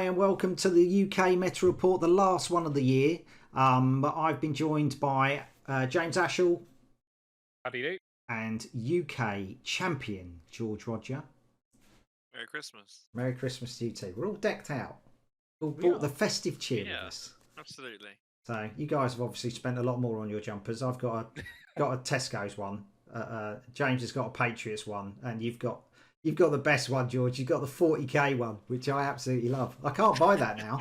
and welcome to the UK Meta Report, the last one of the year. I've been joined by James Ashall. How do you do? And UK champion George Rodger. Merry Christmas. Merry Christmas to you too. We're all decked out. All brought the festive cheer with us. Absolutely. So you guys have obviously spent a lot more on your jumpers. I've got a Tesco's one. James has got a Patriots one, and you've got the best one, George. You've got the 40k one, which I absolutely love. I can't buy that now.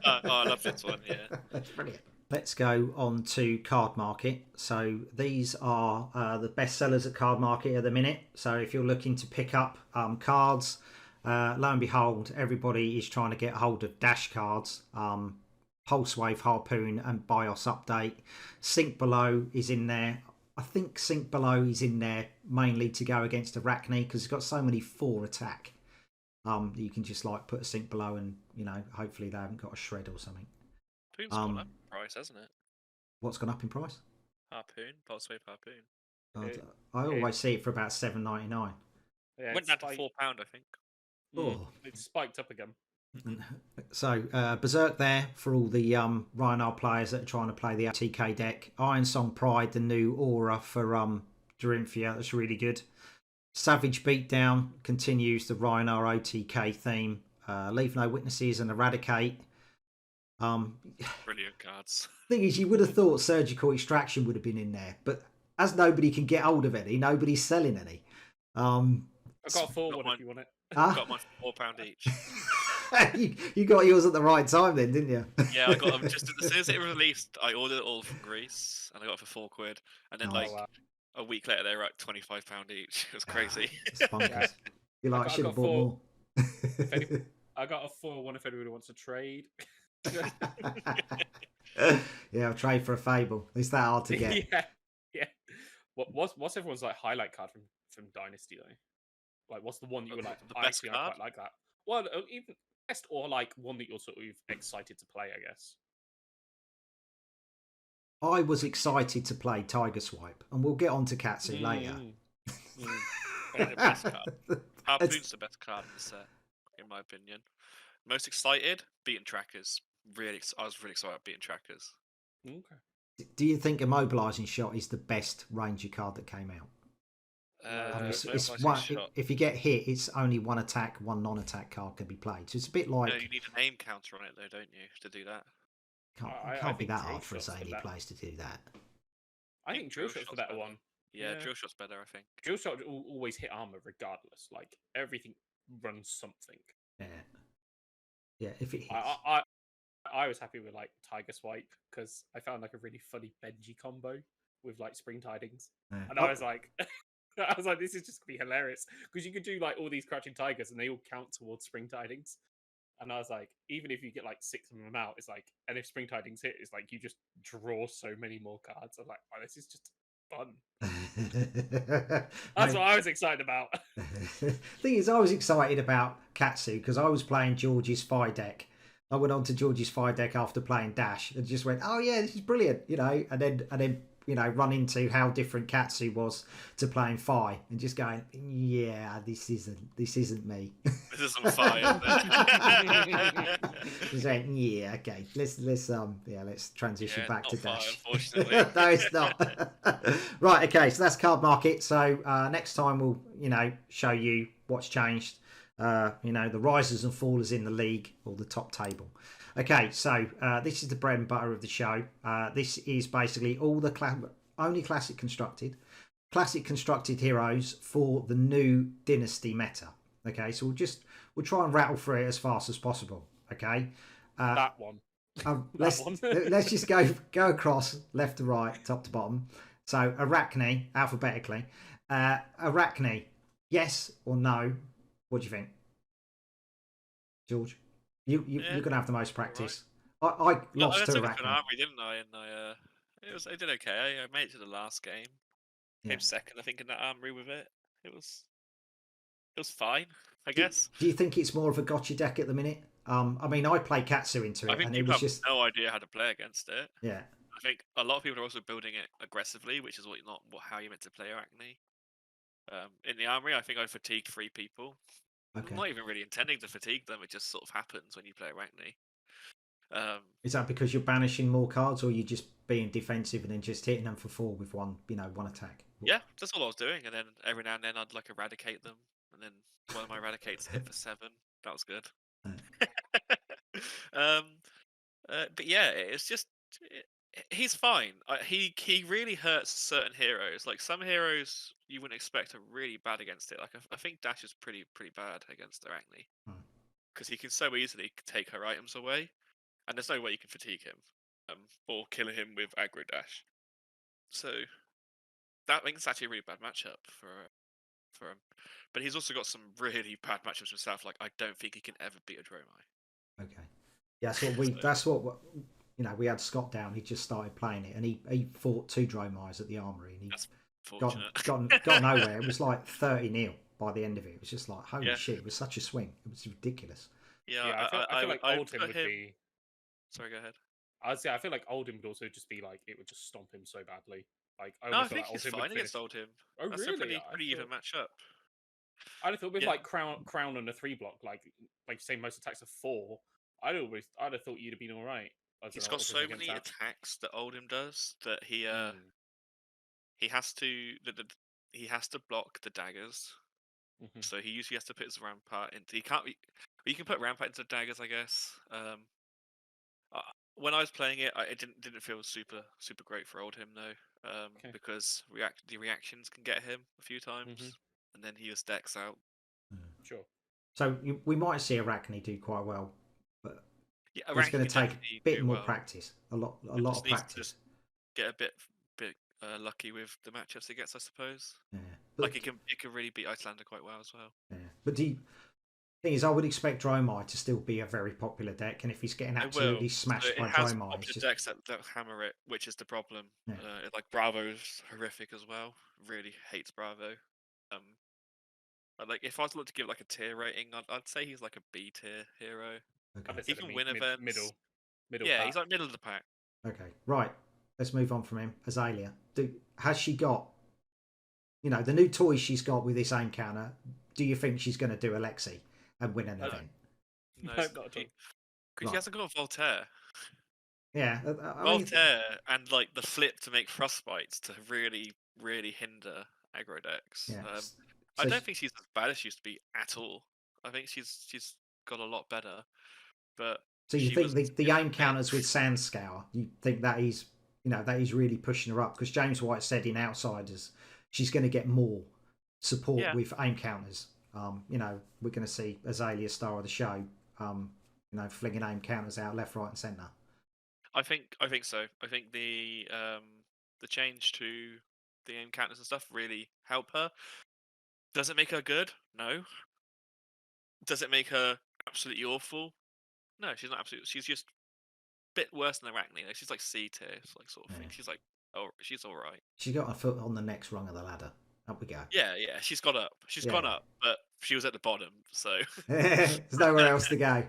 I love this one. Yeah, that's brilliant. Let's go on to Card Market. So these are the best sellers at Card Market at the minute. So if you're looking to pick up cards, lo and behold, everybody is trying to get hold of Dash cards. Pulse Wave, Harpoon, and BIOS Update. Sink Below is in there. I think Sink Below is in there mainly to go against Arachne because it's got so many 4 attack. You can just like put a Sink Below and hopefully they haven't got a shred or something. Harpoon's gone up in price, hasn't it? What's gone up in price? Harpoon, Pulse Wave Harpoon. I always see it for about $7.99. Yeah, went down to £4, I think. Oh, it's spiked up again. So Berserk there for all the Rhinar players that are trying to play the TK deck. Iron Song Pride, the new aura for Dorinthia, that's really good. Savage Beatdown continues the Rhinar OTK theme. Leave No Witnesses and Eradicate. Brilliant cards. Thing is, you would have thought Surgical Extraction would have been in there, but as nobody can get hold of any, nobody's selling any. I've got a 4 one if you want it. Got my £4 each. you got yours at the right time then, didn't you? Yeah, I got them just as soon as it released. I ordered it all from Greece, and I got it for £4. And then a week later, they were at £25 each. It was crazy. Yeah. You like should have bought more. I got a 4-1 if anybody wants to trade. Yeah, I'll trade for a Fable. It's that hard to get. Yeah. What's everyone's like highlight card from Dynasty though? Like, what's the one that you were like? The best card? I quite like that. Well, even best or like one that you're sort of excited to play, I guess. I was excited to play Tiger Swipe, and we'll get on to Katsu later. The best card. Harpoon's the best card in the set, in my opinion. Most excited, Beaten Trackers. I was really excited about Beaten Trackers. Okay. Do you think Immobilizing Shot is the best Ranger card that came out? If you get hit, it's only 1 attack, 1 non-attack card can be played. So it's a bit like... No, you need a name counter on it though, don't you, to do that? Can't be that hard for us AD players to do that. I think Drill Shot's the better one. Yeah, Drill Shot's better, I think. Drill Shot will always hit armor regardless. Like, everything runs something. Yeah. Yeah, if it hits. I was happy with like Tiger Swipe because I found like a really funny Benji combo with like Spring Tidings. Yeah. And I was like... this is just gonna be hilarious because you could do like all these Crouching Tigers and they all count towards Spring Tidings. And I was like, even if you get like 6 of them out, it's like, and if Spring Tidings hit, it's like you just draw so many more cards. I'm like, oh, this is just fun. That's what I was excited about. Thing is, I was excited about Katsu because I was playing George's Fire deck. I went on to George's Fire deck after playing Dash and just went, oh yeah, this is brilliant, and then run into how different Katsu was to playing Fi and just going, yeah, this isn't me. This isn't Fi. Just saying, yeah, okay, let's transition back to Dash. Fi, unfortunately. No, it's not. Right, okay, so that's Card Market. So next time we'll show you what's changed. The risers and fallers in the league or the top table. Okay, so this is the bread and butter of the show. This is basically all the only classic constructed heroes for the new Dynasty meta. Okay, so we'll try and rattle through it as fast as possible. Okay, that one. Let's just go across left to right, top to bottom. So Arachne alphabetically. Arachne, yes or no? What do you think, George? You're gonna have the most practice. Right. I lost to Arachne. Army, didn't I? And I did okay. I made it to the last game. Came second, I think, in that armory with it. It was fine, I guess. Do you think it's more of a gotcha deck at the minute? I mean, I play Katsu into it, I think and people it was have just no idea how to play against it. Yeah. I think a lot of people are also building it aggressively, which is how you're meant to play Arachne. In the armory, I think I fatigued 3 people. Okay. I'm not even really intending to fatigue them. It just sort of happens when you play Arachne. Is that because you're banishing more cards, or you just being defensive and then just hitting them for 4 with one attack? Yeah, that's all I was doing, and then every now and then I'd like eradicate them, and then one of my eradicates hit for 7. That was good. But yeah, it's just he's fine. He really hurts certain heroes. Like some heroes you wouldn't expect are really bad against it. Like I think Dash is pretty bad against Arachne because he can so easily take her items away, and there's no way you can fatigue him or kill him with aggro Dash. So that makes it actually a really bad matchup for him. But he's also got some really bad matchups himself. Like I don't think he can ever beat a Dromai. Okay. Yeah, that's what we had Scott down. He just started playing it, and he fought 2 Dromais at the Armory, and he got nowhere. It was like 30-0 by the end of it. It was just like, holy shit! It was such a swing. It was ridiculous. Yeah, I feel like Oldhim would be. Sorry, go ahead. I feel like Oldhim would also just be like it would just stomp him so badly. Like I think he's fine against Oldhim. Oh, That's really? a pretty even matchup. I'd thought with like Crown on a 3 block, like say most attacks are 4. I'd have thought you'd have been all right. He's got so many attacks that Oldhim does that he has to block the daggers. So he usually has to put his Rampart into. You can put Rampart into daggers, I guess. When I was playing it, it didn't feel super great for Oldhim though, because the reactions can get him a few times, and then he just decks out. Sure. So we might see Arachne do quite well, but it's going to take a bit more practice, a lot of practice. Just get a bit lucky with the matchups he gets, I suppose. Yeah, like it can really beat Icelander quite well as well. Yeah, but thing is, I would expect Dromai to still be a very popular deck, and if he's getting absolutely smashed by Dromai, it has decks that hammer it, which is the problem. Yeah. Like Bravo's horrific as well. Really hates Bravo. Like if I was to look to give like a tier rating, I'd say he's like a B tier hero. Okay. He can win events. Middle. Yeah, pack. he's like middle of the pack. Okay, right. Let's move on from him. Azalea, has she got, the new toy she's got with this aim counter? Do you think she's going to do Alexi and win an event? No, not at all. Because she hasn't got a Voltaire. Yeah, Voltaire and like the flip to make Frostbites to really hinder aggro decks. Yeah. I don't think she's as bad as she used to be at all. I think she's got a lot better. But so you think the aim counters with Sandscour? You think that is really pushing her up? Because James White said in Outsiders she's going to get more support with aim counters. We're going to see Azalea, star of the show, flinging aim counters out left, right, and centre. I think so. I think the change to the aim counters and stuff really help her. Does it make her good? No. Does it make her absolutely awful? No, she's not absolutely. She's just a bit worse than Arachne. Like, she's like C tier, like sort of thing. She's like, she's all right. She got her foot on the next rung of the ladder. Up we go. Yeah, she's got up. She's gone up, but she was at the bottom, so there's nowhere else to go.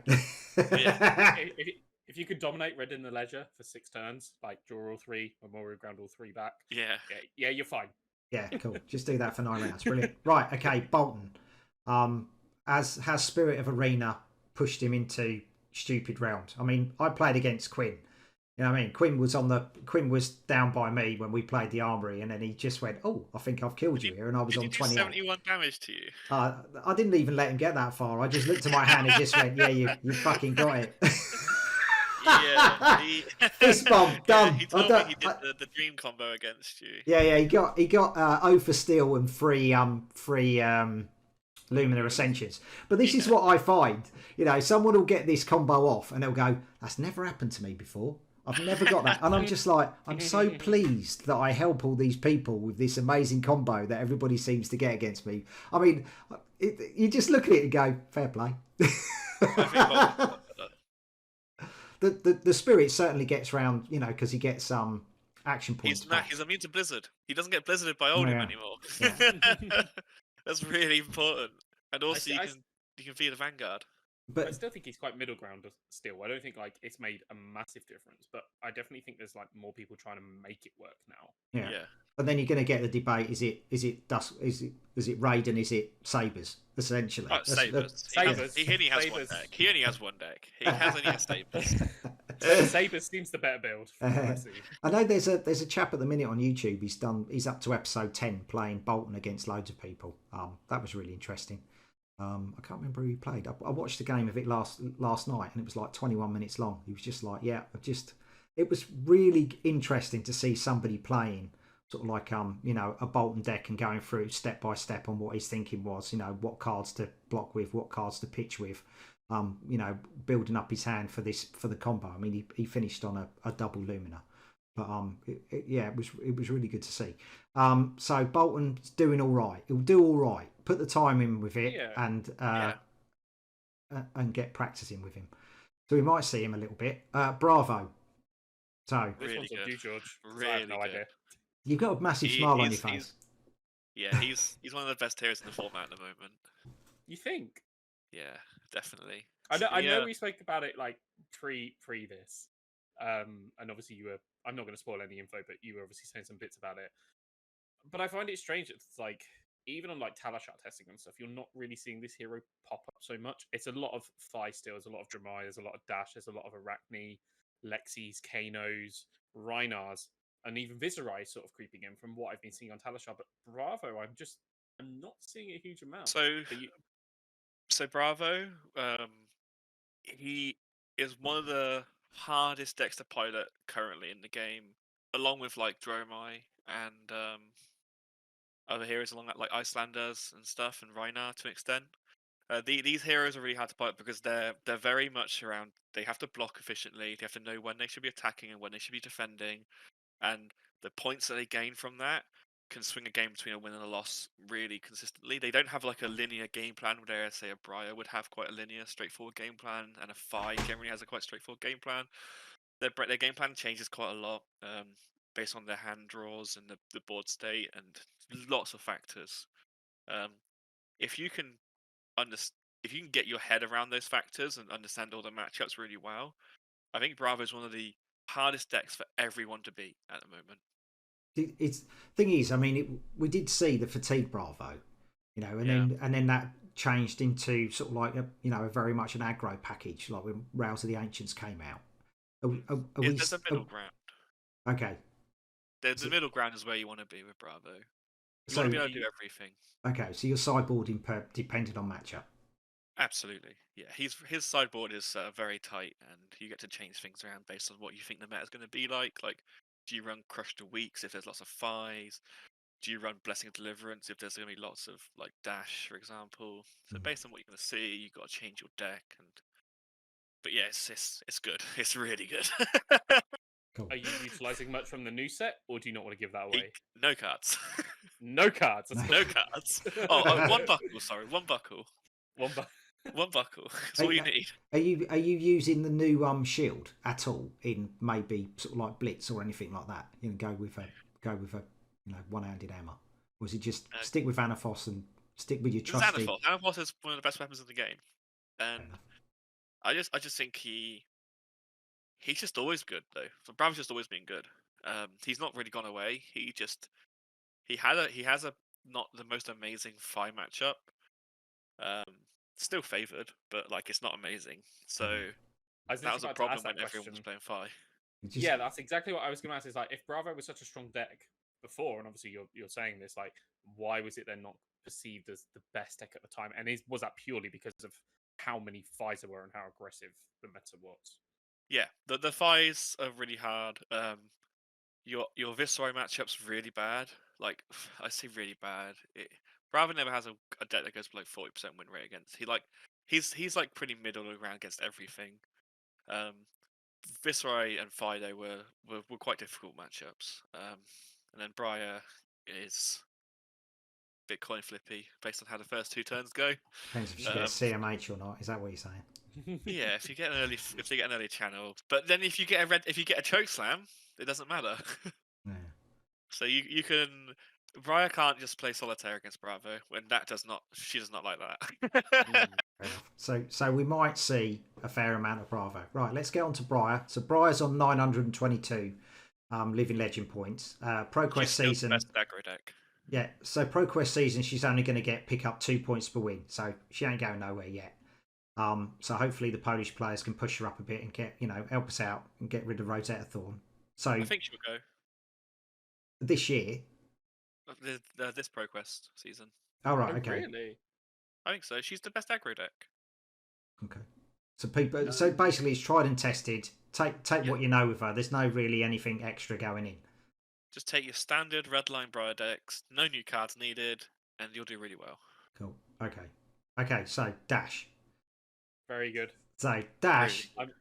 If you could dominate Red in the Ledger for 6 turns, like draw all 3, Memorial Ground all 3 back. Yeah, you're fine. Yeah, cool. Just do that for 9 rounds. Brilliant. Right, okay, Bolton. Has Spirit of Arena pushed him into stupid realms? I mean, I played against Quinn. You know what I mean? Quinn was down by me when we played the Armory, and then he just went, "Oh, I think I've killed you here," and I was on 28. 71 damage to you. I didn't even let him get that far. I just looked at my hand and just went, "Yeah, you fucking got it." Yeah, fist bump done. He told me he did the dream combo against you. Yeah. He got 0 for steel and 3 Luminar Ascensions. But this is what I find. Someone will get this combo off and they'll go, "That's never happened to me before. I've never got that." And I'm just like, I'm so pleased that I help all these people with this amazing combo that everybody seems to get against me. I mean, you just look at it and go, fair play. The Spirit certainly gets round, because he gets action points. He's immune to Blizzard. He doesn't get Blizzarded by Oldhim anymore. Yeah. That's really important. And also, you can feed a Vanguard. But I still think he's quite middle ground still. I don't think like it's made a massive difference, but I definitely think there's like more people trying to make it work now. yeah. But then you're going to get the debate: is it Raiden? Is it Sabers? Essentially, Sabers. He only has one deck. He only has one deck. He has only a Sabers. Sabers seems the better build. I know there's a chap at the minute on YouTube. He's up to episode 10 playing Bolton against loads of people. That was really interesting. I can't remember who he played. I watched the game of it last night, and it was like 21 minutes long. He was just like, it was really interesting to see somebody playing sort of like a Bolton deck and going through step by step on what his thinking was. What cards to block with, what cards to pitch with. Building up his hand for the combo. I mean, he finished on a double Lumina, but it was really good to see. So Bolton's doing all right. He'll do all right. Put the time in with it, and get practicing with him. So we might see him a little bit. Bravo. So this one's on you, George. Really I have no idea. You've got a massive smile on your face. He's one of the best heroes in the format at the moment. You think? Yeah, definitely. I know we spoke about it like pre this, and obviously you were. I'm not going to spoil any info, but you were obviously saying some bits about it. But I find it strange. It's like even on like Talashot testing and stuff, you're not really seeing this hero pop up so much. It's a lot of Phi still. There's a lot of Dramai. There's a lot of Dash. There's a lot of Arachne, Lexis, Kanos, Reinars, and even Viserai sort of creeping in from what I've been seeing on Talashot. But Bravo, I'm not seeing a huge amount. So Bravo, he is one of the hardest decks to pilot currently in the game, along with like Dromai and other heroes along that, like Icelanders and stuff, and Rhinar to an extent. These heroes are really hard to pilot because they're very much around. They have to block efficiently. They have to know when they should be attacking and when they should be defending, and the points that they gain from that can swing a game between a win and a loss really consistently. They don't have like a linear game plan where, say, a Briar would have quite a linear, straightforward game plan, and a Phi generally has a quite straightforward game plan. Their game plan changes quite a lot based on their hand draws and the board state and lots of factors. If you can get your head around those factors and understand all the matchups really well, I think Bravo is one of the hardest decks for everyone to beat at the moment. It's thing is, I mean, we did see the fatigue Bravo, and then that changed into sort of like a very much an aggro package, like when Rouse of the Ancients came out. There's a middle ground. Okay. The middle ground is where you want to be with Bravo. You want to be able to do everything. Okay, so you're sideboarding depending on matchup. Absolutely, yeah. His sideboard is very tight, and you get to change things around based on what you think the meta is going to be like. Like, do you run Crush to Weeks if there's lots of Phis? Do you run Blessing of Deliverance if there's going to be lots of like Dash, for example? So based on what you're going to see, you've got to change your deck. But yeah, it's good. It's really good. Cool. Are you utilising much from the new set, or do you not want to give that away? No cards. No cards. No cards. Oh, one buckle. Sorry, one buckle. One buckle. That's all you need. Are you using the new shield at all in maybe sort of like Blitz or anything like that? Go with a one-handed hammer, or is it just stick with Anaphos and stick with your trusty? Anaphos is one of the best weapons in the game, and I just think he's just always good though. So Bravo's just always been good. He's not really gone away. He has a not the most amazing Phi matchup. Still favoured, but like it's not amazing. So that was a problem when everyone was playing Phi. Yeah, that's exactly what I was going to ask. Is like if Bravo was such a strong deck before, and obviously you're saying this, like why was it then not perceived as the best deck at the time? And was that purely because of how many Phis there were and how aggressive the meta was? Yeah, the Phis are really hard. Your Viserai matchup's really bad. Like I say, really bad. Bravo never has a deck that goes below 40% win rate against. He's like pretty middle ground against everything. Viserai and Fido were quite difficult matchups. And then Briar is a bit coin flippy based on how the first two turns go. Depends if you get CMH or not. Is that what you're saying? Yeah, if they get an early channel, but then if you get a choke slam, it doesn't matter. Yeah. So you can Briar can't just play solitaire against Bravo, when she does not like that. Fair enough. So we might see a fair amount of Bravo. Right, let's get on to Briar. So Briar's on 922 living legend points. ProQuest She's still season. the best aggro deck. Yeah, so ProQuest season, she's only going to pick up 2 points per win, so she ain't going nowhere yet. So hopefully the Polish players can push her up a bit and help us out and get rid of Rosetta Thorn. So I think she'll go this year. This ProQuest season. Oh right, Oh, okay, really? I think so. She's the best aggro deck. okay. So basically, it's tried and tested. Take what you know with her. There's no really anything extra going in. Just take your standard Redline Briar decks, no new cards needed, and you'll do really well. Cool. Okay. So Dash. Very good. So Dash. Really?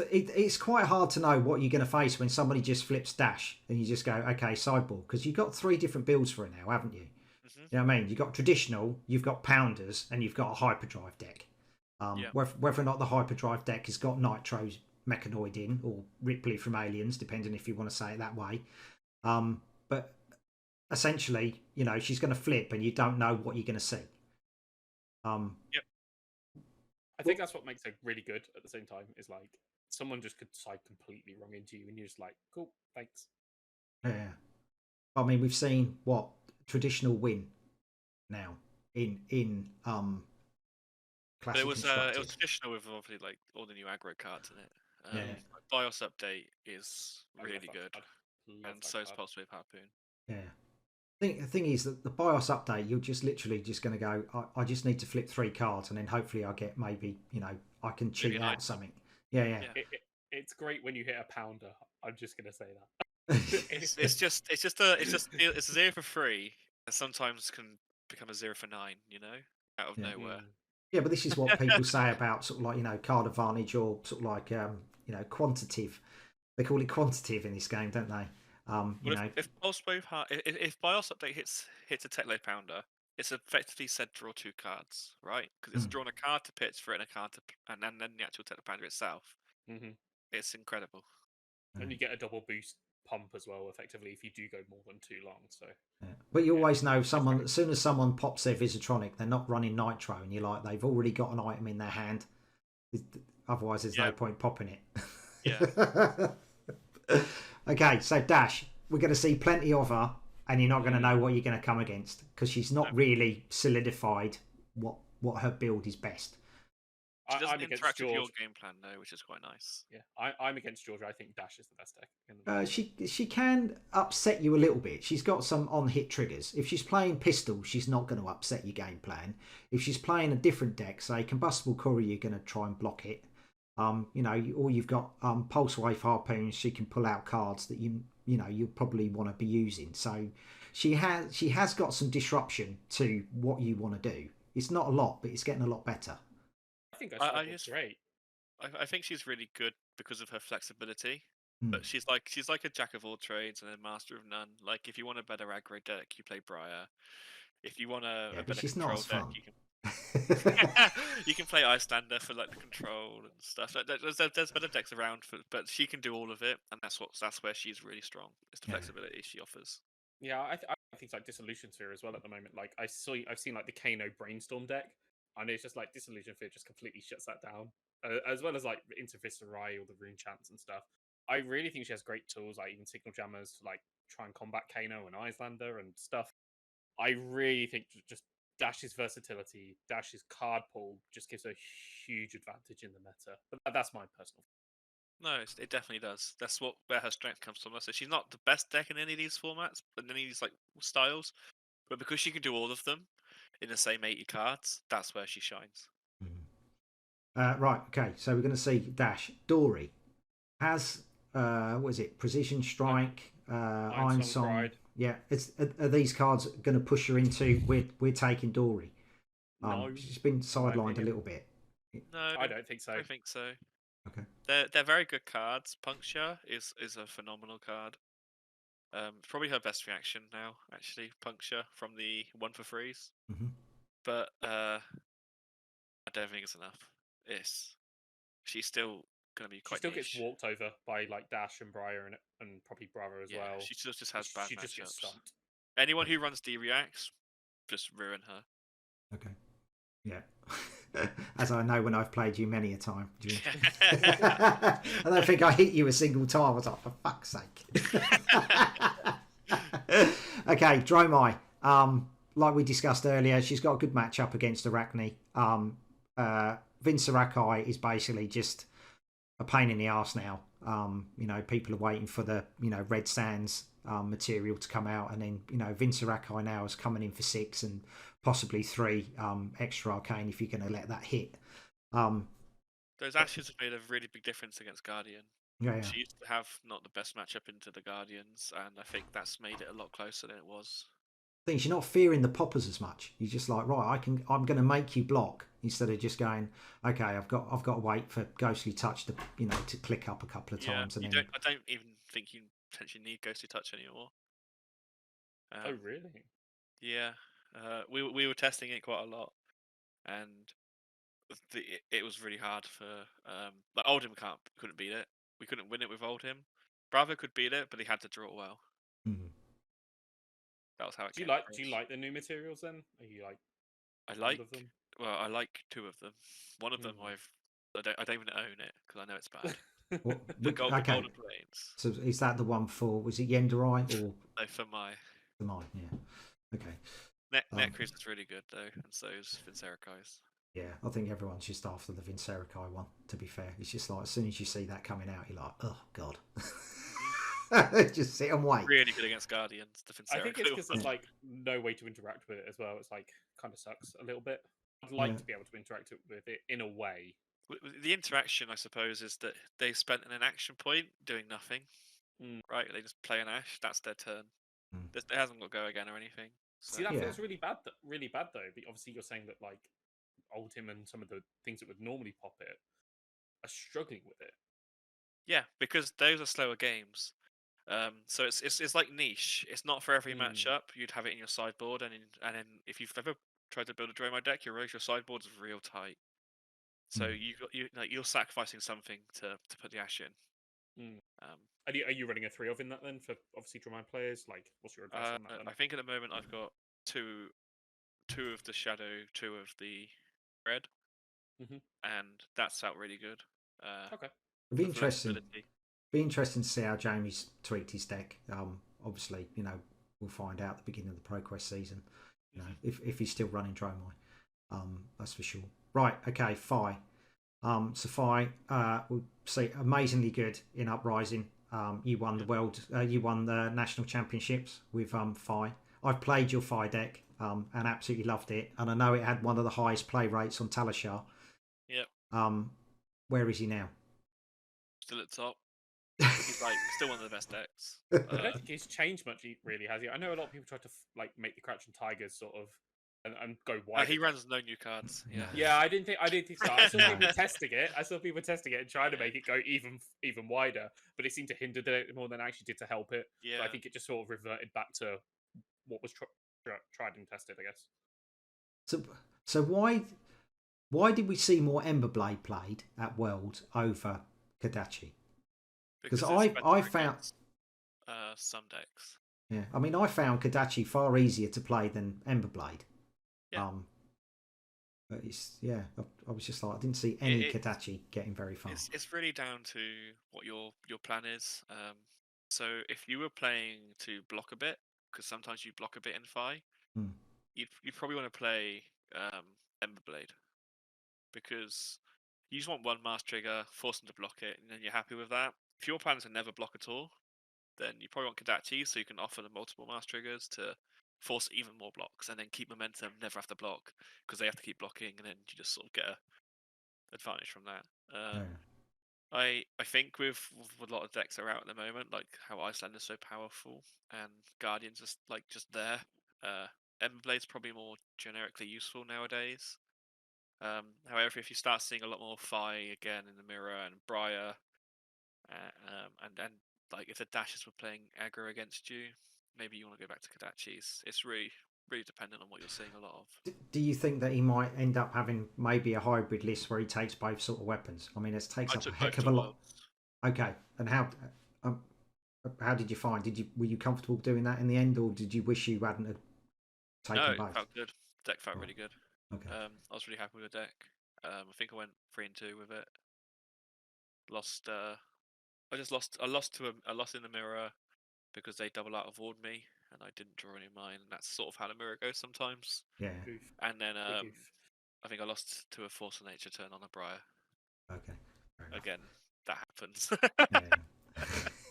It's quite hard to know what you're going to face when somebody just flips Dash and you just go, okay, sideboard, because you've got 3 different builds for it now, haven't you? Mm-hmm. You know what I mean? You've got traditional, you've got pounders, and you've got a hyperdrive deck. Whether or not the hyperdrive deck has got Nitro's Mechanoid in, or Ripley from Aliens, depending if you want to say it that way. But essentially, she's going to flip and you don't know what you're going to see. Yep. I think that's what makes her really good at the same time, is like someone just could decide completely wrong into you and you're just like, cool, thanks. Yeah. I mean, we've seen what traditional win now in classic. It was Constructed. traditional with obviously like all the new aggro cards in it. Yeah. BIOS update is really good, and so is card. Pulse Wave Harpoon. Yeah. The thing is that the BIOS update, you're just literally just going to go, I just need to flip 3 cards and then hopefully I get maybe, I can cheat out something. Yeah. It's great when you hit a pounder. I'm just going to say that. It's a 0 for free, and sometimes can become a 0 for 9, out of nowhere. Yeah, but this is what people say about sort of like, card advantage, or sort of like, quantitative. They call it quantitative in this game, don't they? If Pulse Wave if BIOS update hits a Techno Pounder, it's effectively said draw 2 cards, right? Because it's drawn a card to pitch for it and a card and then the actual Techno Pounder itself. Mm-hmm. It's incredible. And you get a double boost pump as well, effectively, if you do go more than 2 long. So, but you always know someone as soon as someone pops their Visitronic, they're not running Nitro, and you're like, they've already got an item in their hand. Otherwise, there's no point popping it. Yeah. Okay, so Dash, we're going to see plenty of her, and you're not going to know what you're going to come against because she's not really solidified what her build is best. She doesn't interact with your game plan though, which is quite nice. Yeah, I'm against Georgia. I think Dash is the best deck. She can upset you a little bit. She's got some on-hit triggers. If she's playing pistol, she's not going to upset your game plan. If she's playing a different deck, say Combustible Courier, you're going to try and block it. Or you've got Pulse Wave Harpoons. She can pull out cards that you probably want to be using. So she has got some disruption to what you want to do. It's not a lot, but it's getting a lot better. I think that's great. I think she's really good because of her flexibility. But she's like a jack of all trades and a master of none. Like if you want a better aggro deck, you play Briar. If you want a better control deck, you can play Icelander for like the control and stuff. There's better decks around, but she can do all of it, and that's where she's really strong. It's the flexibility she offers. Yeah, I think it's like Dissolution Sphere as well at the moment. Like I've seen like the Kano Brainstorm deck, and it's just like Dissolution Sphere just completely shuts that down, as well as like Interviscerai or the Rune Chants and stuff. I really think she has great tools, like even Signal Jammers, to like try and combat Kano and Icelander and stuff. I really think just Dash's versatility, Dash's card pool just gives her a huge advantage in the meta. But that's my personal. No, it definitely does. That's where her strength comes from. So she's not the best deck in any of these formats, but in any of these like styles. But because she can do all of them in the same 80 cards, that's where she shines. Right. Okay. So we're going to see Dash. Dory has what is it? Precision Strike, Iron Song. Yeah. Are these cards going to push her into we're taking Dory? No, she's been sidelined a little bit. No, I don't think so. I think so. Okay. They're very good cards. Puncture is a phenomenal card. Probably her best reaction now, actually. Puncture from the 1 for 3s. But I don't think it's enough. She's still going to be quite. She still gets walked over by like Dash and Briar and probably Bravo as well. She just has bad matchups. Just gets stumped. Anyone who runs D-Reacts, just ruin her. Okay. Yeah. As I know when I've played you many a time. I don't think I hit you a single time. I was like, for fuck's sake. Okay, Dromai. Like we discussed earlier, she's got a good matchup against Arachne. Vincerakai is basically just a pain in the arse now. People are waiting for the Red Sands material to come out, and then Vincerakai now is coming in for 6 and possibly 3 extra arcane if you're going to let that hit. Those Ashes have made a really big difference against Guardian. Yeah. She used to have not the best matchup into the Guardians, and I think that's made it a lot closer than it was. Things you're not fearing the poppers as much. You're just like, right, I'm going to make you block instead of just going, okay, I've got to wait for Ghostly Touch to to click up a couple of times. And I don't even think you potentially need Ghostly Touch anymore. Oh really? Yeah, we were testing it quite a lot, and it was really hard for like Oldhim couldn't beat it. We couldn't win it with Oldhim. Bravo could beat it, but he had to draw well. Mm-hmm. That was how it. Do you like the new materials then? Are you like? I like 2 of them. One of them I don't even own it because I know it's bad. The Golden Plains. So is that the one for? Was it Yenderai or? No, for my. For mine, yeah. Okay. Necrus is really good though, and so is Vincericai's. Yeah, I think everyone's just after the Vincerakai one. To be fair, it's just like as soon as you see that coming out, you're like, oh god. Just sit and wait. Really good against Guardians. I think it's because there's like no way to interact with it as well. It's like kind of sucks a little bit. I'd like to be able to interact with it in a way. The interaction, I suppose, is that they spent an action point doing nothing. Right? They just play an Ash. That's their turn. It hasn't got to go again or anything. So. See, that feels really bad. Really bad though. But obviously, you're saying that like Oldhim and some of the things that would normally pop it are struggling with it. Yeah, because those are slower games. So it's like niche. It's not for every matchup. You'd have it in your sideboard, and then if you've ever tried to build a Dromai deck, your sideboard's real tight. So you're sacrificing something to put the Ash in. Are you running a 3 of in that then for obviously Dromai players? Like, what's your advice on that? Then? I think at the moment I've got two of the Shadow, 2 of the Red, and that's out really good. Okay, it'd be interesting. Be interesting to see how Jamie's tweaked his deck. Obviously, we'll find out at the beginning of the ProQuest season. If he's still running Dromai, that's for sure. Right, okay, Fi. So Fi, we'll see, amazingly good in Uprising. You won the you won the national championships with Fi. I've played your Fi deck and absolutely loved it, and I know it had one of the highest play rates on Talishar. Yep. Where is he now? Still at top. He's like still one of the best decks. I don't think he's changed much, really, has he? I know a lot of people try to like make the Crouching Tigers sort of and go wide. He runs no new cards. Yeah, I didn't think so. I saw people testing it. And trying to make it go even wider, but it seemed to hinder it more than it actually did to help it. Yeah. So I think it just sort of reverted back to what was tried and tested, I guess. So why did we see more Emberblade played at World over Kodachi? Because I found some decks. Yeah, I mean, I found Kodachi far easier to play than Emberblade. Yeah. But I was just like, I didn't see any Kodachi getting very far. It's really down to what your plan is. So if you were playing to block a bit, because sometimes you block a bit in Fi, you'd probably want to play Emberblade, because you just want one Mass Trigger, force them to block it, and then you're happy with that. If your plan is to never block at all, then you probably want Kodachi, so you can offer them multiple Mass Triggers to force even more blocks, and then keep momentum, never have to block, because they have to keep blocking, and then you just sort of get an advantage from that. I think with a lot of decks that are out at the moment, like how Iceland is so powerful, and Guardians is like just there, Emberblade's probably more generically useful nowadays. However, if you start seeing a lot more Fi again in the mirror and Briar, and like if the Dashes were playing aggro against you, maybe you want to go back to Kodachi's. It's really dependent on what you're seeing a lot of. Do you think that he might end up having maybe a hybrid list where he takes both sort of weapons? I mean, it takes up a heck of a lot. Okay, and how? How did you find? Were you comfortable doing that in the end, or did you wish you hadn't have taken No, both? it felt good. Deck felt really good. Okay. I was really happy with the deck. I think I went 3-2 with it. Lost. I lost in the mirror because they double out of ward me, and I didn't draw any of mine. And that's sort of how the mirror goes sometimes. Yeah. Goof. And then Big goof. I think I lost to a Force of Nature turn on a Briar. Okay. Again, that happens.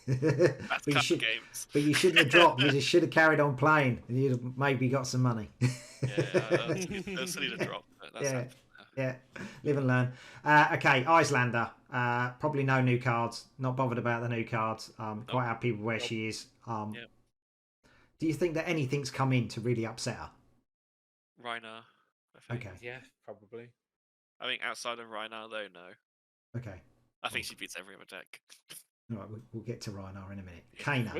That's but games. But you shouldn't have dropped. You just should have carried on playing, and you'd have maybe got some money. That was silly to drop. Yeah, live and learn. Okay, Icelander. Probably no new cards. Not bothered about the new cards. Quite happy with where she is. Do you think that anything's come in to really upset her? Rhinar, I think. Okay. Yeah, probably. I think outside of Rhinar, though, no. Okay. I think she beats every other deck. All right, we'll get to Rhinar in a minute. Kano.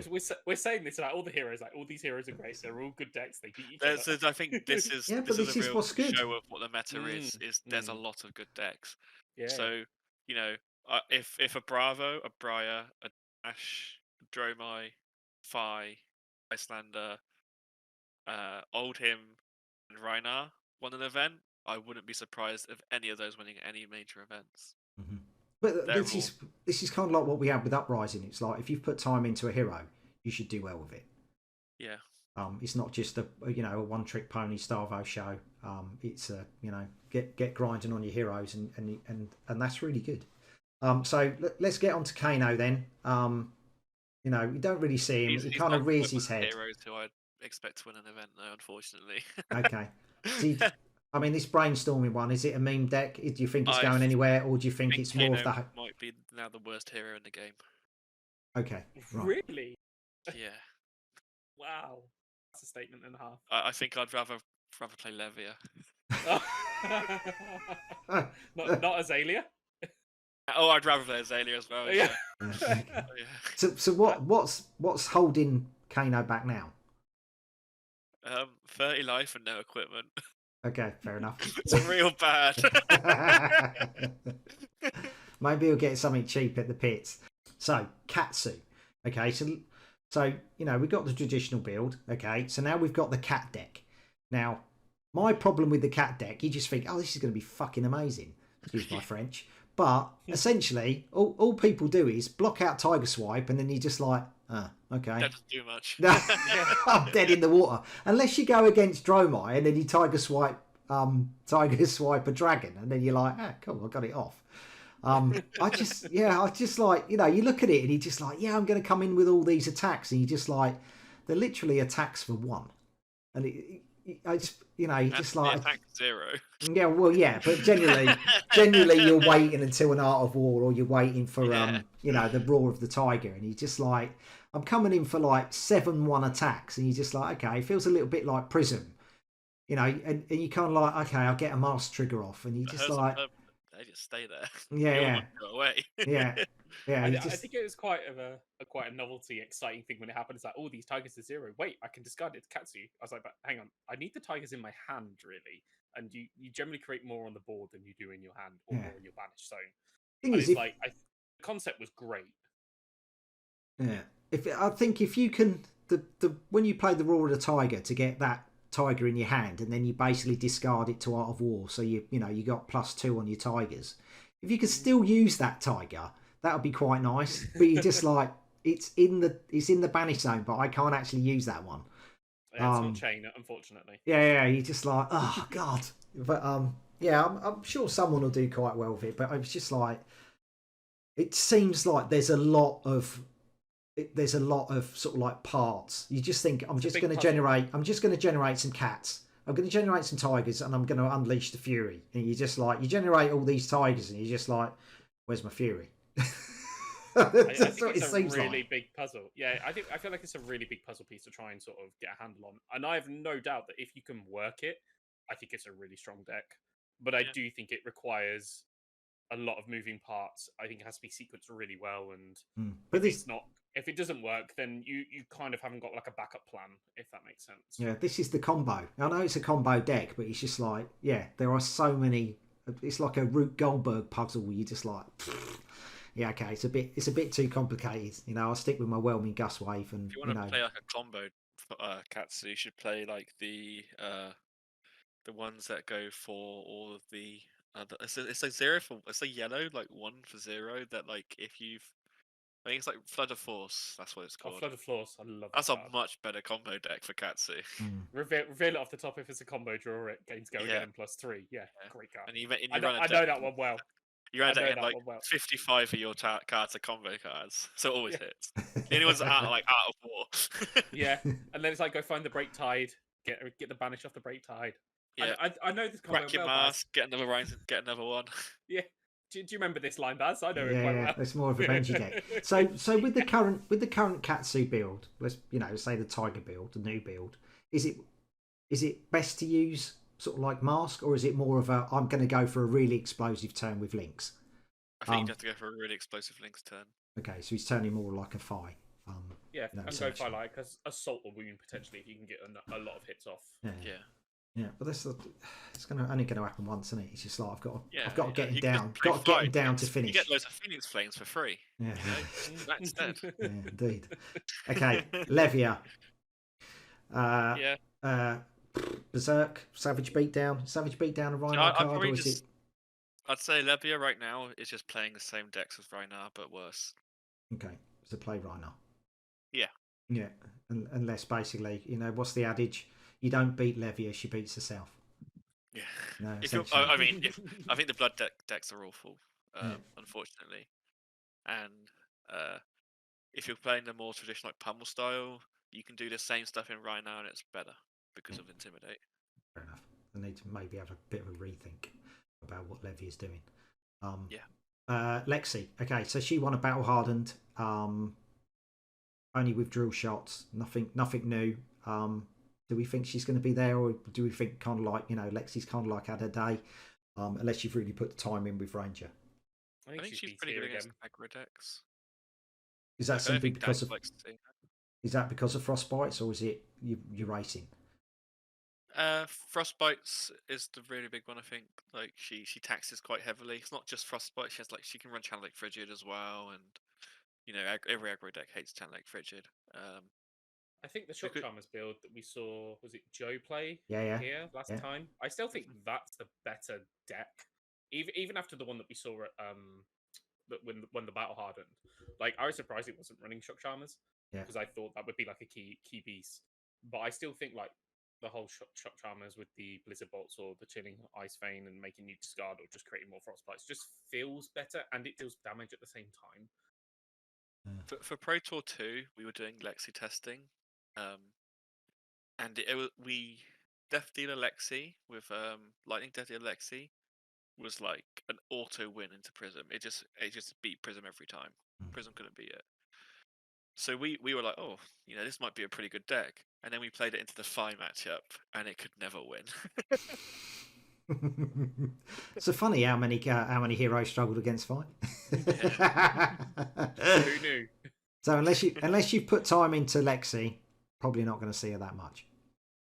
We're saying this about all the heroes. Like all these heroes are great. They're all good decks. They beat each other. I think this is this is a real what's good. show of what the meta is. There's a lot of good decks. Yeah. So if a Bravo, a Briar, a Dash, Dromai, Phi, Icelander, Oldhim, and Rhinar won an event, I wouldn't be surprised if any of those winning any major events. Mm-hmm. But this is kind of like what we had with Uprising. It's like if you've put time into a hero, you should do well with it. Yeah. It's not just a one trick pony Starvo show. It's get grinding on your heroes and that's really good. So let's get on to Kano then. We don't really see him. He kind of rears his head. Heroes who I'd expect to win an event, though, unfortunately. Okay. I mean, this brainstorming one, is it a meme deck? Do you think it's going anywhere, or do you think it's more of that? Might be now the worst hero in the game. Okay. Right. Really? Yeah. Wow. That's a statement and a half. I think I'd rather play Levia. not Azalea? Oh, I'd rather play Azalea as well. Yeah. Okay. So what's holding Kano back now? 30 life and no equipment. Okay, fair enough. It's real bad. Maybe he'll get something cheap at the pits. So Katsu. Okay, so we've got the traditional build. Okay, so now we've got the cat deck. Now, my problem with the cat deck, you just think, oh, this is going to be fucking amazing. Excuse my French. But essentially, all people do is block out Tiger Swipe, and then you're just like, okay. That doesn't do much. I'm dead in the water. Unless you go against Dromai, and then you Tiger Swipe a dragon, and then you're like, cool, I got it off. I just like, you look at it, and you're just like, I'm going to come in with all these attacks, and you're just like, they're literally attacks for one. And you're just like attack 0. Yeah, well, yeah, but generally you're waiting until an Art of War, or you're waiting for the Roar of the Tiger, and you're just like, I'm coming in for like 7-1 attacks, and you're just like, okay, it feels a little bit like Prism, and you kind of like, okay, I'll get a Master Trigger off, and you just like, they just stay there. Yeah, go away. yeah. I think it was quite a novelty, exciting thing when it happened. It's like, oh, these tigers are 0. Wait, I can discard it to Katsu. I was like, but hang on, I need the tigers in my hand, really. And you generally create more on the board than you do in your hand or more in your banished zone. The concept was great. Yeah, I think if you can, when you play the Roar of the Tiger to get that tiger in your hand, and then you basically discard it to Art of War, so you got +2 on your tigers. If you could still use that tiger, that would be quite nice. But you're just like, it's in the banished zone, but I can't actually use that one. Yeah, it's not chain, unfortunately. Yeah, you're just like, oh god. But I'm sure someone will do quite well with it. But it's just like, it seems like there's a lot of sort of like parts. You just think, I'm just going to generate some cats. I'm going to generate some tigers, and I'm going to unleash the fury. And you just like, you generate all these tigers, and you're just like, where's my fury? I think it's a really big puzzle. Yeah, I feel like it's a really big puzzle piece to try and sort of get a handle on. And I have no doubt that if you can work it, I think it's a really strong deck. But I do think it requires a lot of moving parts. I think it has to be sequenced really well. And if it doesn't work, then you kind of haven't got like a backup plan, if that makes sense. Yeah, this is the combo. I know it's a combo deck, but it's just like, there are so many. It's like a Rube Goldberg puzzle where you just like, Yeah, okay, it's a bit too complicated. I'll stick with my whelming gust wave, and If you want to play like a combo Katsu, you should play like the ones that go for all of the. It's like zero for it's like yellow, like 1 for 0. That like if you've, I think it's like Flood of Force. That's what it's Oh, called. Flood of Force. I love That's that a card. much better combo deck for Katsu. Reveal it off the top if it's a combo draw. It gains go again in +3. Yeah, great card. And you I run a deck. know that one well. You run a I know deck and that like one well. 55 of your cards are combo cards, so it always Yeah. hits. The only ones out of war. Yeah, and then it's like go find the Break Tide, get the banish off the Break Tide. Yeah. I know this combo Crack your well, Baz. mask, get another Rising, get another one. Yeah. Do you remember this line, Baz? I know it Yeah, quite well. it's more of a Benji deck. So with the current Katsu build, let's say the Tiger build, the new build, is it best to use sort of like Mask, or is it more of a I'm going to go for a really explosive turn with links? I think you have to go for a really explosive links turn. Okay, so he's turning more like a Fi. Yeah, and go for like assault or wound potentially if you can get a lot of hits off. Yeah, but that's it's only going to happen once, isn't it? It's just like I've got to get him you down. can Got to get him down to finish. You get loads of Phoenix Flames for free. Yeah, that instead. Yeah, indeed. Okay, Levia. Berserk, Savage Beatdown, a Rhino card, or is it? I'd say Levia right now is just playing the same decks as Rhino, but worse. Okay, so play Rhino. Yeah. Yeah, unless basically, what's the adage? You don't beat Levia, she beats herself. Yeah. No, I think the blood decks are awful, unfortunately. And if you're playing the more traditional like pummel style, you can do the same stuff in Rhino and it's better because of Intimidate. Fair enough. They need to maybe have a bit of a rethink about what Levy is doing. Lexi. Okay, so she won a battle hardened. Only with drill shots. Nothing new. Do we think she's going to be there, or do we think kind of like Lexi's kind of like had her day, unless you've really put the time in with Ranger? I think she's pretty good against aggro decks. Is that simply because of? Is that because of frostbites, or is it you're racing? Frostbites is the really big one. I think like she taxes quite heavily. It's not just frostbite. She can run Channel Lake Frigid as well, and every aggro deck hates Channel Lake Frigid. I think the Shock Charmers build that we saw, was it Joe play here last time? I still think that's the better deck, even after the one that we saw at when the battle hardened. Like I was surprised it wasn't running Shock Charmers because I thought that would be like a key piece. But I still think like the whole Shock Charmers with the Blizzard Bolts or the Chilling Ice Vein and making you discard or just creating more Frostbites just feels better, and it deals damage at the same time. For Pro Tour 2, we were doing Lexi testing, and we Death Dealer Lexi with Lightning Death Dealer Lexi was like an auto win into Prism. It just beat Prism every time. Prism couldn't beat it. So we were like, oh, this might be a pretty good deck. And then we played it into the Fi matchup, and it could never win. So funny how many heroes struggled against Fi. Who knew? So unless you put time into Lexi, probably not going to see her that much.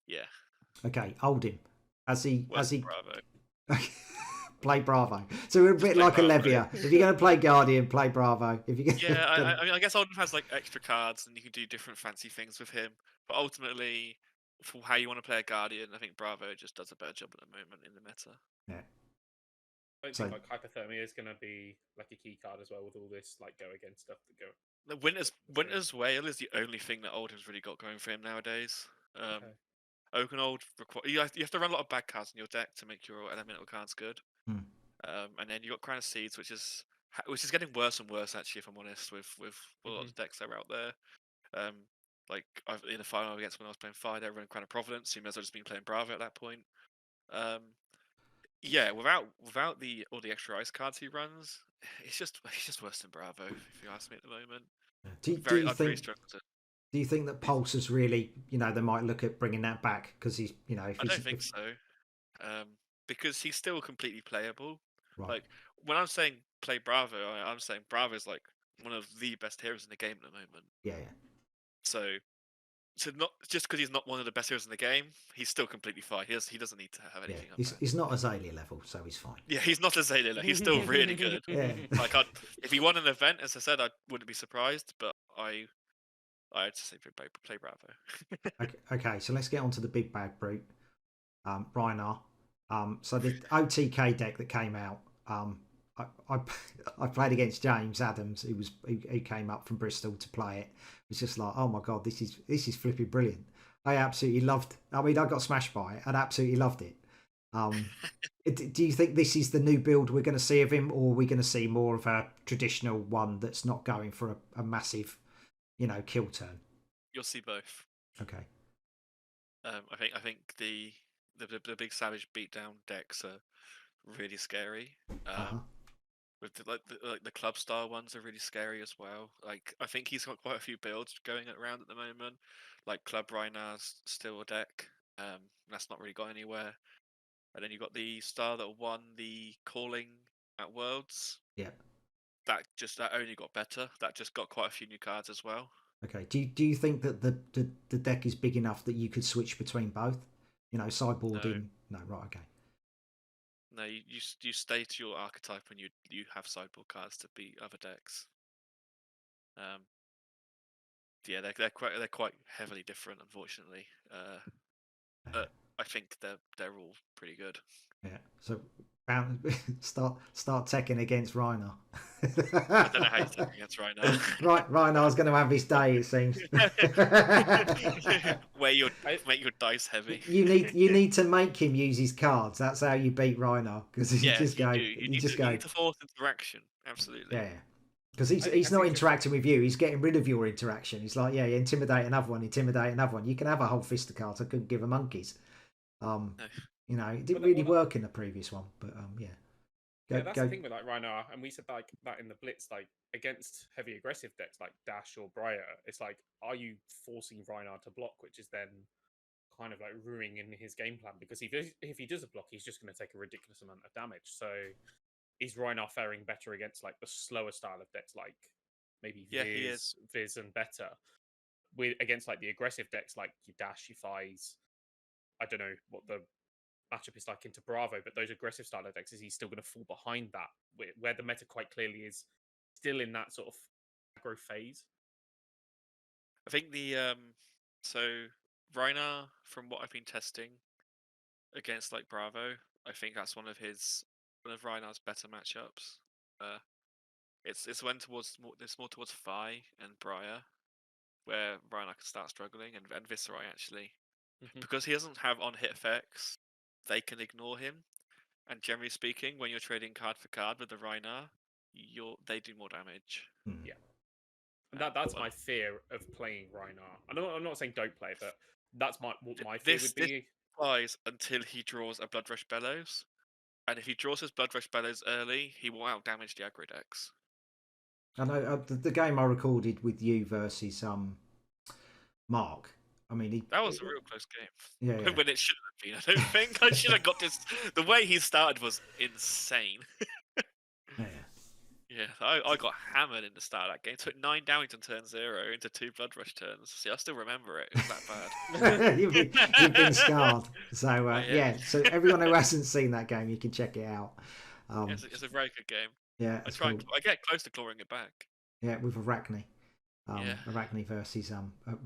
Yeah. Okay, hold him. As he Bravo. Play Bravo. So we're a bit like Bravo. A Levia. If you're going to play Guardian, play Bravo. If you I guess Oldham has like extra cards, and you can do different fancy things with him. But ultimately, for how you want to play a Guardian, I think Bravo just does a better job at the moment in the meta. Yeah. I don't think like Hypothermia is going to be like a key card as well with all this like go against stuff that go. The Winter's Wail is the only thing that Oldham's really got going for him nowadays. Oakenold you have to run a lot of bad cards in your deck to make your elemental cards good. And then you got Crown of Seeds, which is getting worse and worse actually, if I'm honest, with a lot of the decks that are out there. Like in the final against when I was playing Fire, they were running Crown of Providence, so you may as well just been playing Bravo at that point. Without all the extra ice cards he runs, it's just worse than Bravo, if you ask me at the moment. Do you think that Pulse is really, they might look at bringing that back because he's, I don't think so, because he's still completely playable. Right. Like when I'm saying play Bravo, I'm saying Bravo is like one of the best heroes in the game at the moment. Yeah. So So not just because he's not one of the best heroes in the game, he's still completely fine. He doesn't need to have anything up there. He's not Azalea level, so he's fine. Yeah, he's not Azalea. He's still really good. Yeah. Like, if he won an event, as I said, I wouldn't be surprised. But I'd say play Bravo. Okay, so let's get on to the big bad brute, Rhinar. So the OTK deck that came out, I played against James Adams, who came up from Bristol to play it. It was just like, oh my god, this is flipping brilliant. I absolutely loved. I mean, I got smashed by it and absolutely loved it. Do you think this is the new build we're going to see of him, or are we going to see more of a traditional one that's not going for a massive, kill turn? You'll see both. Okay. I think the big savage beatdown decks are really scary. With the club style ones are really scary as well. Like, I think he's got quite a few builds going around at the moment. Like Club Rhinar's still a deck. That's not really gone anywhere. And then you got the star that won the calling at Worlds. Yeah. That only got better. That just got quite a few new cards as well. Okay. Do you think that the deck is big enough that you could switch between both? Sideboarding. No, right. Okay. No, you stay to your archetype when you have sideboard cards to beat other decks. Yeah, they're quite heavily different, unfortunately. But I think they're all pretty good. Yeah. So start teching against Rhinar. I don't know how you tech against Rhinar. Right, Rhinar's going to have his day, it seems. Make your dice heavy. You need to make him use his cards. That's how you beat Rhinar, because you need to force interaction. Absolutely. Yeah. Because he's not interacting with you. He's getting rid of your interaction. He's like, intimidate another one. You can have a whole fist of cards. I couldn't give a monkeys. It didn't really work in the previous one, but yeah. That's the thing with like Rhinar, and we said like that in the Blitz, like against heavy aggressive decks like Dash or Briar. It's like, are you forcing Rhinar to block, which is then kind of like ruining in his game plan? Because if he does a block, he's just going to take a ridiculous amount of damage. So is Rhinar faring better against like the slower style of decks, like maybe Viz and better, against like the aggressive decks like your Dash, your Fies? I don't know what the matchup is like into Bravo, but those aggressive style of decks, is he still going to fall behind that, where the meta quite clearly is still in that sort of aggro phase? I think so Rhinar, from what I've been testing against like Bravo, I think that's one of Rhinar's better matchups. It's more towards Fi and Briar, where Rhinar can start struggling, and Viserai actually. Because he doesn't have on-hit effects, they can ignore him. And generally speaking, when you're trading card for card with the Rhinar, they do more damage. Yeah. And that's my fear of playing Rhinar. I'm not saying don't play, but that's what my fear would be. This applies until he draws a Blood Rush Bellows. And if he draws his Blood Rush Bellows early, he will out-damage the aggro decks. I know the game I recorded with you versus Mark. I mean, that was a real close game. Yeah. When it shouldn't have been, I don't think. I should have got this. The way he started was insane. Yeah, I got hammered in the start of that game. Took 9 damage on turn 0 into 2 Blood Rush turns. See, I still remember it. It was that bad. you've been scarred. So yeah. So everyone who hasn't seen that game, you can check it out. It's a very good game. Yeah, I get close to clawing it back. Yeah, with Arachne. Arachne versus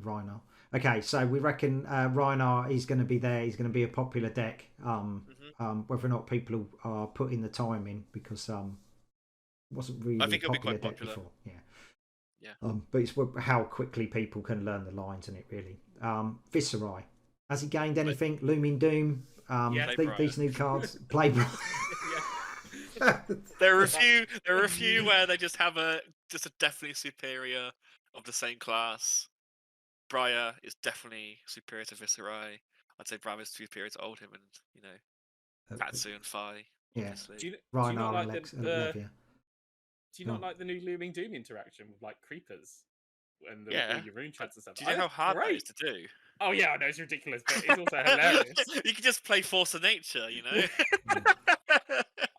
Rhinar. Okay, so we reckon Rhinar is going to be there. He's going to be a popular deck. Whether or not people are putting the time in, because wasn't really I think a popular deck popular. before. Yeah. But it's how quickly people can learn the lines in it, really. Viserai, has he gained anything? Looming Doom. These new cards. Playboy. There are a few where they just have a definitely superior of the same class. Briar is definitely superior to Viserai. I'd say Bram is superior to Oldhim and Tatsu and Fi. Obviously. Do you not like do you not like the new Looming Doom interaction with like creepers and your rune chants and stuff? Do you know how hard that is to do? Oh yeah, I know, it's ridiculous, but it's also hilarious. You can just play Force of Nature,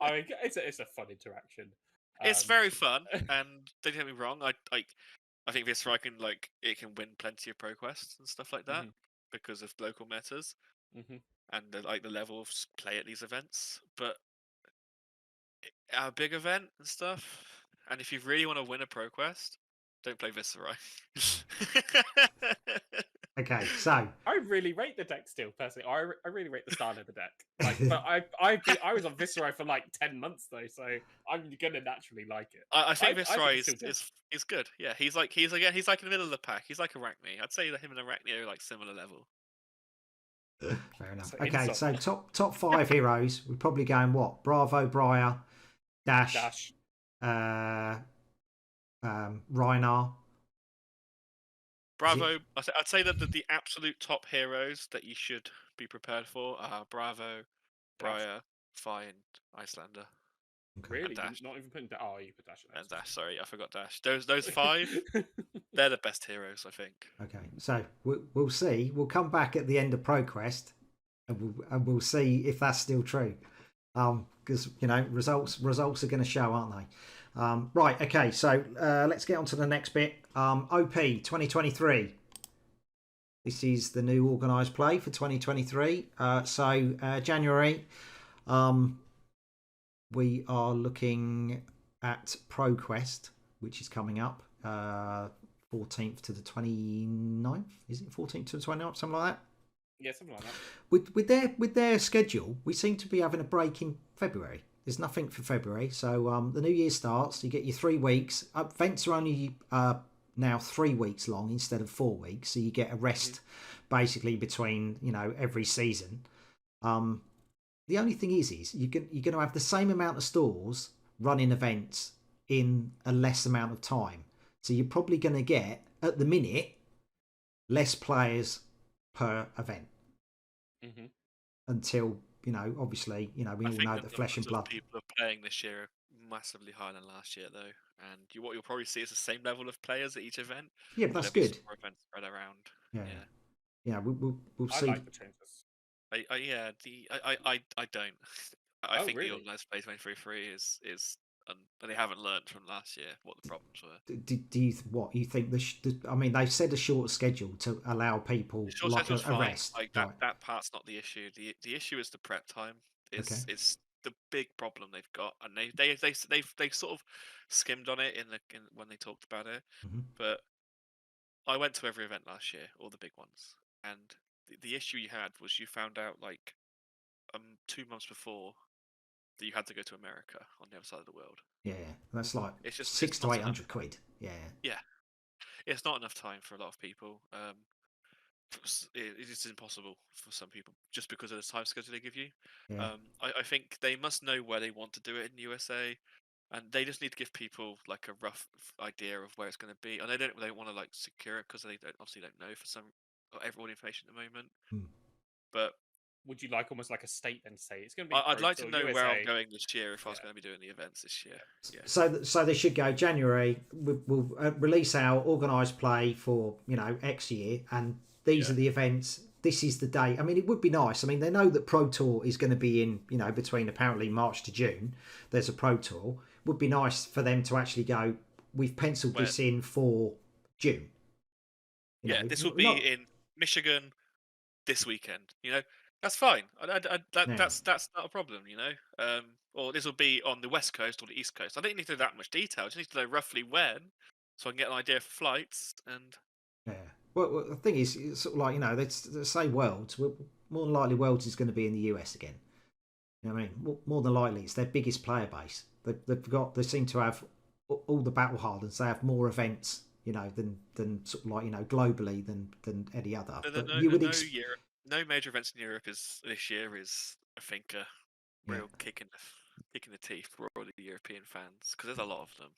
I mean, it's a fun interaction. It's very fun, and don't get me wrong. I think Viscerai can win plenty of pro quests and stuff like that because of local metas and the level of play at these events. But a big event and stuff, and if you really want to win a pro quest, don't play Viscerai. Okay, so I really rate the deck still, personally. I really rate the style of the deck. But I was on Viscerai for like 10 months though, so I'm gonna naturally like it. I think think Viscerai it's still good. is good. Yeah, he's like in the middle of the pack. He's like Arachne. I'd say that him and Arachne are like similar level. fair enough. So Okay, insult. so top 5 heroes. We're probably going what? Bravo, Briar, Dash. Rhinar. Bravo. I'd say that the absolute top heroes that you should be prepared for are Bravo, Briar, Fi, and Icelander. Okay. Really? Dash. Not even putting Oh, you put Dash. And Dash. Sorry, I forgot Dash. Those 5, they're the best heroes, I think. Okay, so we'll see. We'll come back at the end of ProQuest, and we'll see if that's still true. Because results are going to show, aren't they? Right. Okay. So let's get on to the next bit. OP 2023. This is the new organised play for 2023. January. We are looking at ProQuest, which is coming up 14th to the 29th. Is it 14th to the 29th? Something like that. Yeah, something like that. With their schedule, we seem to be having a break in February. There's nothing for February, so the new year starts. You get your 3 weeks. Events are only now 3 weeks long instead of 4 weeks, so you get a rest basically between every season. The only thing is you're going to have the same amount of stores running events in a less amount of time. So you're probably going to get, at the minute, less players per event. Until, obviously, we all know that flesh and blood. People are playing this year are massively higher than last year, though. And what you'll probably see is the same level of players at each event. Yeah, but that's good. More events spread around. Yeah, we'll see. I like the changes. I don't. I think really? the organised play 2023 is and they haven't learned from last year what the problems were. Do you think I mean, they've said a shorter schedule to allow people like a rest. Like that part's not the issue. The issue is the prep time. It's the big problem they've got, and they sort of skimmed on it when they talked about it. But I went to every event last year, all the big ones, and the issue you had was you found out 2 months before that you had to go to America on the other side of the world. Yeah, that's like it's just 600 to 800 quid. Yeah, it's not enough time for a lot of people. It is impossible for some people just because of the time schedule they give you. I think they must know where they want to do it in the USA, and they just need to give people like a rough idea of where it's going to be. And they want to secure it because they obviously don't know all the information at the moment. But would you like almost like a statement to say it's going to be? I'd like to know USA. Where I'm going this year if I was going to be doing the events this year. Yeah. So they should go January. We'll release our organised play for X year, and these are the events. This is the day. I mean, it would be nice. I mean, they know that Pro Tour is going to be in between apparently March to June. There's a Pro Tour. It would be nice for them to actually go. We've penciled this in for June. This will be in Michigan this weekend. That's fine. That's not a problem, or this will be on the West Coast or the East Coast. I don't need to know that much detail. I just need to know roughly when, so I can get an idea for flights and. Well, the thing is, it's sort of like they say Worlds. More than likely, Worlds is going to be in the US again. I mean, more than likely, it's their biggest player base. They seem to have all the battle hardens. They have more events, than sort of like globally than any other. No major events in Europe this year is, I think, a real kick in the teeth for all the European fans because there's a lot of them.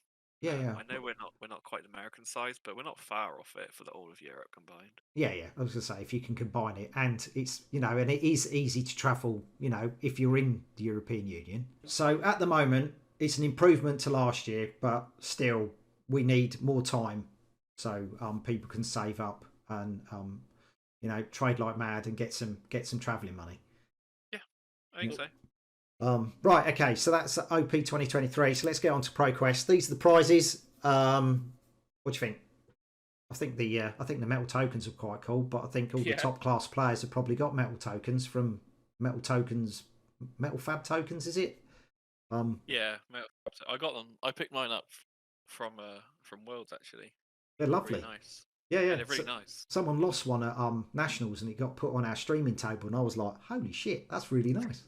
Yeah. I know we're not quite American size, but we're not far off it for all of Europe combined. Yeah. I was gonna say if you can combine it, and it's and it is easy to travel. If you're in the European Union. So at the moment, it's an improvement to last year, but still we need more time so people can save up and trade like mad and get some travelling money. Yeah, I think so. Right, okay, so that's OP 2023. So let's get on to ProQuest. These are the prizes. What do you think? I think the metal tokens are quite cool, but I think all the top class players have probably got metal tokens from metal fab tokens. Is it? Yeah, I got them. I picked mine up from Worlds actually. They're lovely. Really nice. Yeah, they're really nice. Someone lost one at Nationals and it got put on our streaming table, and I was like, "Holy shit, that's really nice!"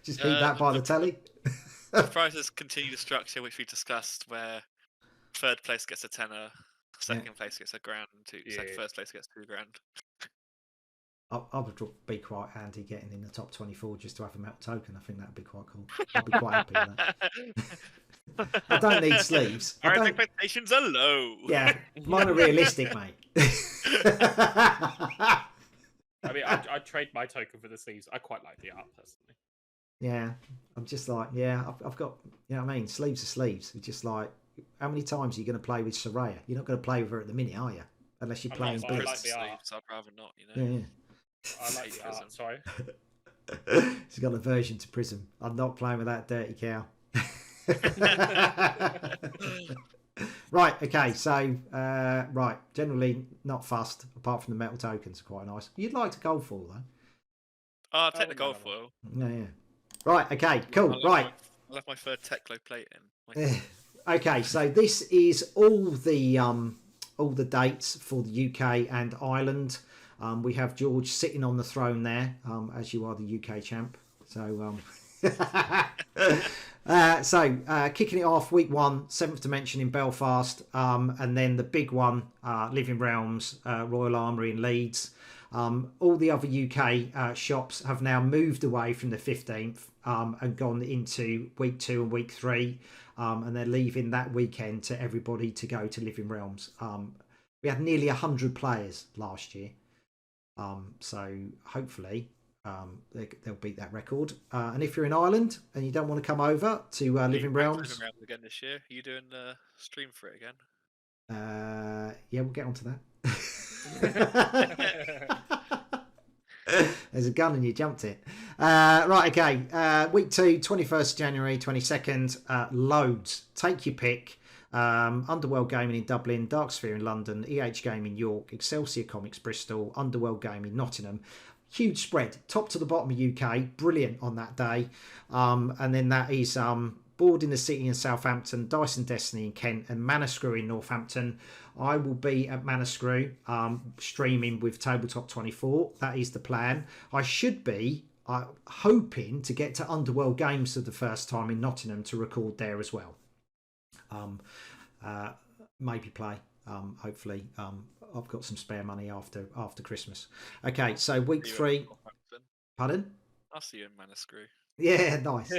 Just keep that by the telly. The prizes continue the structure which we discussed, where third place gets a tenner, second place gets £1,000, first place gets £2,000. I would be quite handy getting in the top 24 just to have a metal token. I think that'd be quite cool. I'd be quite happy with that. I don't need sleeves. Our expectations are low. Yeah, mine are realistic, mate. I mean, I'd trade my token for the sleeves. I quite like the art, personally. Yeah, I'm just like, I've got, you know what I mean? Sleeves are sleeves. It's just like, how many times are you going to play with Soraya? You're not going to play with her at the minute, are you? Unless you're playing I Blitz. like the art. Sleeves, I'd rather not, you know. Yeah. I like the art, sorry. She's got an aversion to Prism. I'm not playing with that dirty cow. Right, okay, so, generally not fussed, apart from the metal tokens are quite nice. You'd like to gold foil, though. Oh, I'll take the gold foil. Yeah. Right, okay, cool, right. I'll have my third Teklo plate in. Okay, so this is all the dates for the UK and Ireland. We have George sitting on the throne there, as you are the UK champ. So, kicking it off, week 1, 7th Dimension in Belfast, and then the big one, Living Realms, Royal Armoury in Leeds. All the other UK shops have now moved away from the 15th and gone into week 2 and week 3, and they're leaving that weekend to everybody to go to Living Realms. We had nearly 100 players last year. So hopefully they'll beat that record. And if you're in Ireland and you don't want to come over to Living Realms again this year, are you doing a stream for it again? Yeah, we'll get onto that. There's a gun and you jumped it. Right, okay. Week 2, 21st January, 22nd. Loads. Take your pick. Underworld Gaming in Dublin, Darksphere in London, Gaming York, Excelsior Comics Bristol, Underworld Gaming Nottingham. Huge spread, top to the bottom of UK, brilliant on that day. And then that is Board in the City in Southampton, Dice and Destiny in Kent, and Manascrew in Northampton. I will be at Manascrew streaming with Tabletop 24. That is the plan. I should be hoping to get to Underworld Games for the first time in Nottingham to record there as well. Maybe play. Hopefully, I've got some spare money after Christmas. Okay, so week 3. Pardon? I'll see you in Manascrew. Yeah, nice.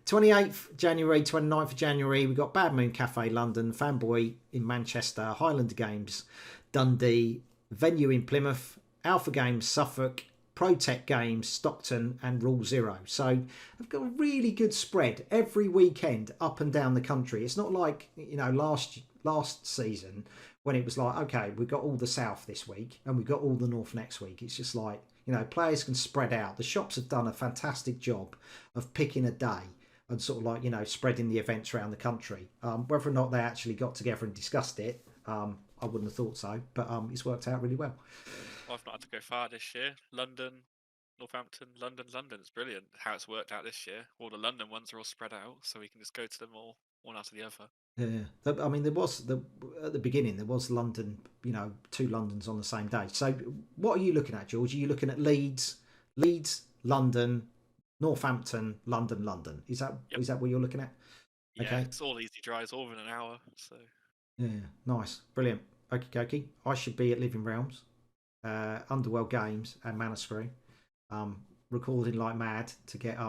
28th January, 29th of January, we've got Bad Moon Cafe London, Fanboy in Manchester, Highlander Games Dundee, Venue in Plymouth, Alpha Games Suffolk, ProTech Games Stockton, and Rule Zero. So I've got a really good spread every weekend up and down the country. It's not like, you know, last season when it was like, okay, we've got all the south this week and we've got all the north next week. It's just like, you know, players can spread out. The shops have done a fantastic job of picking a day and sort of like, you know, spreading the events around the country. Whether or not they actually got together and discussed it, I wouldn't have thought so, but it's worked out really well. I've not had to go far this year. London, Northampton, London. It's brilliant how it's worked out this year. All the London ones are all spread out, so we can just go to them all one after the other. Yeah, I mean, at the beginning there was London, you know, 2 Londons on the same day. So what are you looking at, George? Are you looking at Leeds, London, Northampton, London? Is that what you're looking at? Yeah, okay. It's all easy drives, all within an hour. So yeah, nice, brilliant. Okay. I should be at Living Realms, Underworld Games, and Manascrew, recording like mad to get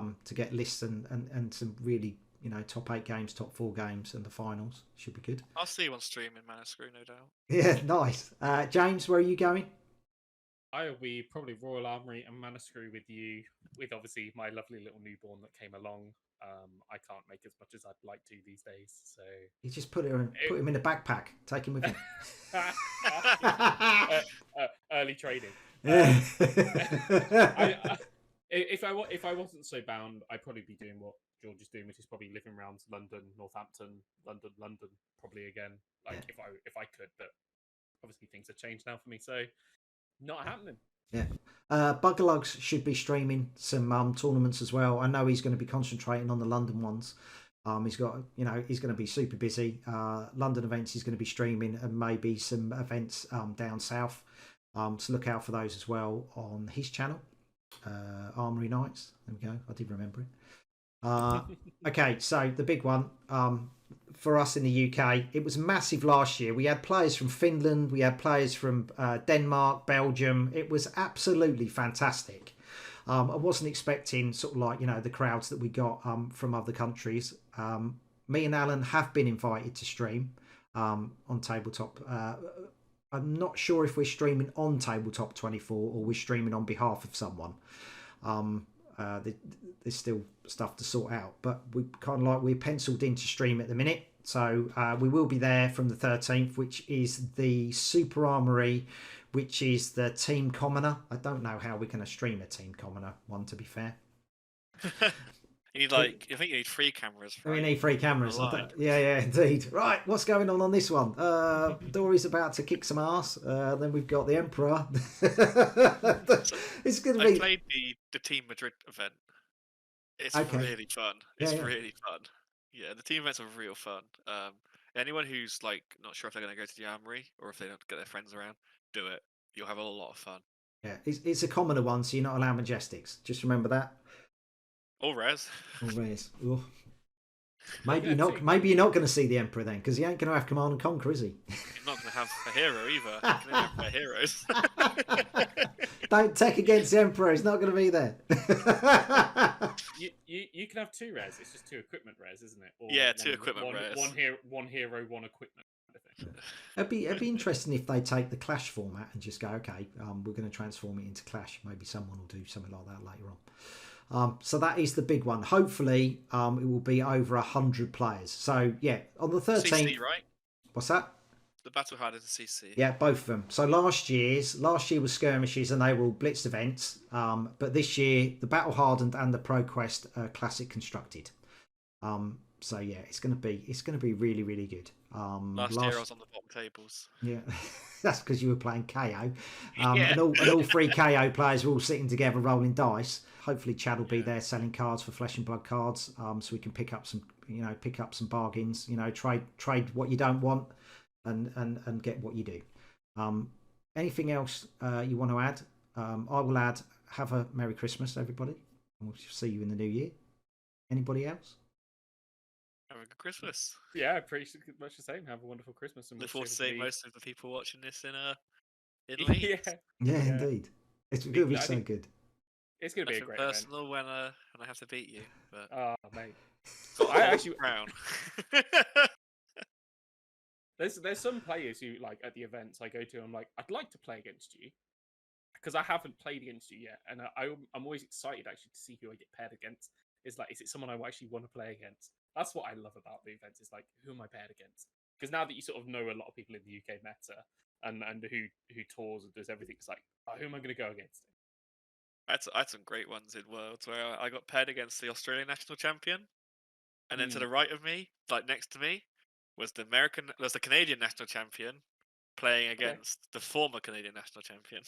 lists and some really, you know, top 8 games, top 4 games, and the finals. Should be good. I'll see you on stream in Manascrew, no doubt. Yeah, nice. James, where are you going? I will be probably Royal Armoury and Manascrew with you, with obviously my lovely little newborn that came along. I can't make as much as I'd like to these days, so you just put him in a backpack, take him with you. Early trading. If I wasn't so bound, I'd probably be doing what George's doing, which is probably living around London, Northampton, London, probably again. Like if I could, but obviously things have changed now for me, so not happening. Yeah. Buggerlugs should be streaming some tournaments as well. I know he's going to be concentrating on the London ones. He's got, he's going to be super busy. London events he's going to be streaming, and maybe some events down south. So look out for those as well on his channel, Armory Nights. There we go. I did remember it. Okay, so the big one for us in the UK, it was massive last year. We had players from Finland, we had players from Denmark, Belgium. It was absolutely fantastic. I wasn't expecting sort of like, the crowds that we got from other countries. Me and Alan have been invited to stream on Tabletop. I'm not sure if we're streaming on Tabletop 24 or we're streaming on behalf of someone. There's still stuff to sort out, but we're penciled in to stream at the minute. So we will be there from the 13th, which is the Super Armory, which is the Team Commoner. I don't know how we're going to stream a Team Commoner one, to be fair. I think you need 3 cameras. Right? We need 3 cameras. Yeah, indeed. Right, what's going on this one? Dory's about to kick some ass. Then we've got the Emperor. It's going to be. I played the Team Madrid event. It's really fun. It's really fun. Yeah, the team events are real fun. Anyone who's like not sure if they're going to go to the Armory or if they don't get their friends around, do it. You'll have a lot of fun. Yeah, it's a commoner one, so you're not allowed Majestics. Just remember that. All rares. All rares. Oh. Maybe you're not. Maybe you're not going to see the Emperor then, because he ain't going to have Command and Conquer, is he? He's not going to have a hero either. He's going to have heroes. Don't tech against the Emperor. He's not going to be there. You can have 2 rares. It's just 2 equipment rares, isn't it? Or 2 equipment rares. One hero, 1 equipment. It'd be interesting if they take the Clash format and just go, okay, we're going to transform it into Clash. Maybe someone will do something like that later on. So that is the big one. Hopefully, it will be over 100 players. So yeah, on the 13th. CC, right? What's that? The Battle Hard is a CC. Yeah, both of them. So last year was skirmishes and they were all blitzed events. But this year, the Battle Hardened and the Pro Quest are classic constructed. So yeah, it's gonna be really, really good. Last year I was on the bottom tables. Yeah, that's because you were playing KO. And all 3 KO players were all sitting together rolling dice. Hopefully Chad will be there selling cards for Flesh and Blood cards, so we can pick up some bargains. Trade what you don't want, and get what you do. Anything else you want to add? I will add. Have a Merry Christmas, everybody, and we'll see you in the new year. Anybody else? Have a good Christmas. Yeah, pretty much the same. Have a wonderful Christmas. And look forward to seeing most of the people watching this in Leeds. Yeah, indeed. It's going to be so good. It's going to be a great personal when I have to beat you. But... Oh, mate. So I actually brown. There's some players who, like, at the events I go to, I'm like, I'd like to play against you because I haven't played against you yet, and I'm always excited actually to see who I get paired against. Is it someone I actually want to play against? That's what I love about the events. Is like, who am I paired against? Because now that you sort of know a lot of people in the UK meta and who tours and does everything, it's like, who am I going to go against? I had some great ones in Worlds where I got paired against the Australian national champion, and then to the right of me, like next to me, was the Canadian national champion playing against the former Canadian national champion.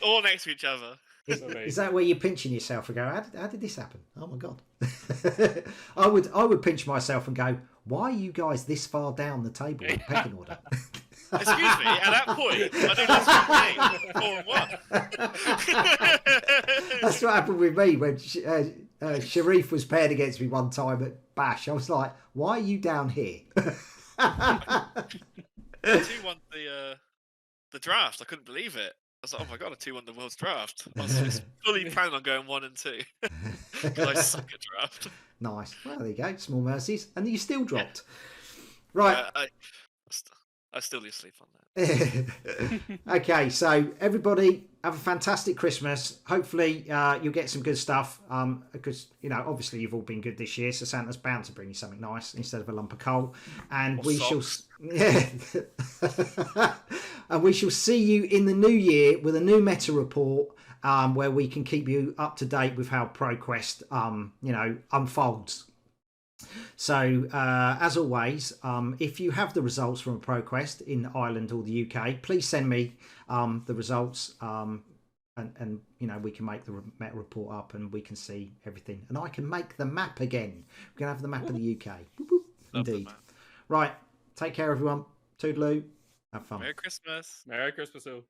all next to each other. Is that where you're pinching yourself and go, how did this happen? Oh my god. I would pinch myself and go, why are you guys this far down the table in pecking order? Excuse me, at that point, I don't know 4-1. That's what happened with me when Sharif was paired against me one time at Bash. I was like, why are you down here? 2 won the draft. I couldn't believe it. I was like, oh my god, a 2 won the world's draft. I was fully planning on going 1 and 2. Because I suck at draft. Nice. Well, there you go. Small mercies. And you still dropped. Right. I still need to sleep on that. Okay, so everybody have a fantastic Christmas. Hopefully you'll get some good stuff because, obviously you've all been good this year, so Santa's bound to bring you something nice instead of a lump of coal. And we shall and we shall see you in the new year with a new meta report where we can keep you up to date with how ProQuest, unfolds. So, as always, if you have the results from ProQuest in Ireland or the UK, please send me the results, and we can make the meta report up and we can see everything. And I can make the map again. We can have the map of the UK. Indeed. Right. Take care, everyone. Toodaloo. Have fun. Merry Christmas. Merry Christmas all.